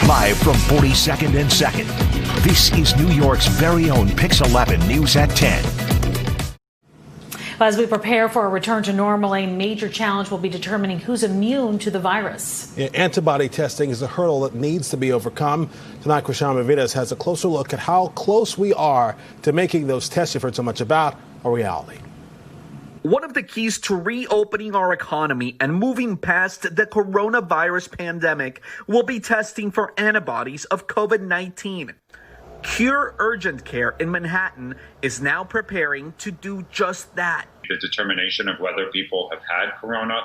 Live from 42nd and 2nd, this is New York's very own PIX 11 News at 10. As we prepare for a return to normal, a major challenge will be determining who's immune to the virus. Yeah, antibody testing is a hurdle that needs to be overcome. Tonight, Krishan Mavidas has a closer look at how close we are to making those tests you've heard so much about a reality. One of the keys to reopening our economy and moving past the coronavirus pandemic will be testing for antibodies of COVID-19. Cure Urgent Care in Manhattan is now preparing to do just that. The determination of whether people have had corona,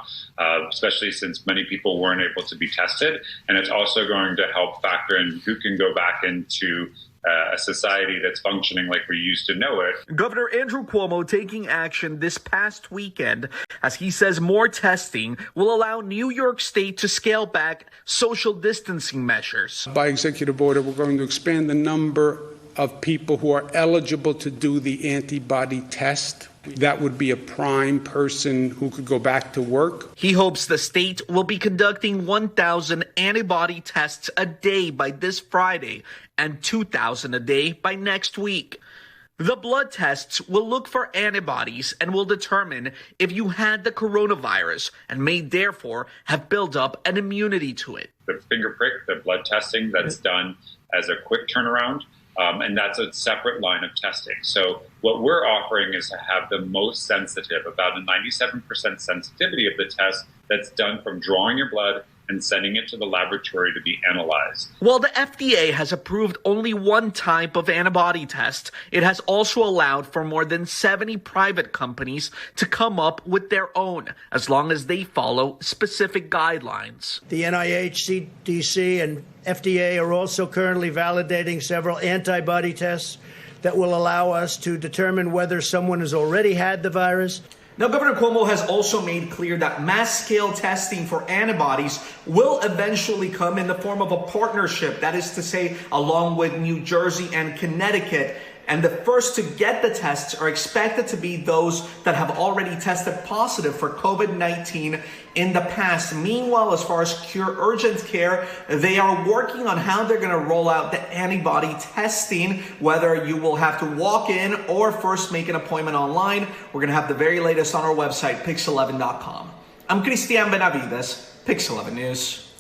especially since many people weren't able to be tested. And it's also going to help factor in who can go back into a society that's functioning like we used to know it. Governor Andrew Cuomo taking action this past weekend as he says more testing will allow New York State to scale back social distancing measures. By executive order, we're going to expand the number of people who are eligible to do the antibody test. That would be a prime person who could go back to work. He hopes the state will be conducting 1,000 antibody tests a day by this Friday and 2,000 a day by next week. The blood tests will look for antibodies and will determine if you had the coronavirus and may therefore have built up an immunity to it. The finger prick, the blood testing that's done as a quick turnaround, and that's a separate line of testing. So what we're offering is to have the most sensitive, about a 97% sensitivity of the test that's done from drawing your blood and sending it to the laboratory to be analyzed. While the FDA has approved only one type of antibody test, it has also allowed for more than 70 private companies to come up with their own, as long as they follow specific guidelines. The NIH, CDC, and FDA are also currently validating several antibody tests that will allow us to determine whether someone has already had the virus. Now, Governor Cuomo has also made clear that mass-scale testing for antibodies will eventually come in the form of a partnership, that is to say, along with New Jersey and Connecticut. And the first to get the tests are expected to be those that have already tested positive for COVID-19 in the past. Meanwhile, as far as Cure Urgent Care, they are working on how they're going to roll out the antibody testing, whether you will have to walk in or first make an appointment online. We're going to have the very latest on our website, pix11.com. I'm Cristian Benavides, PIX 11 News.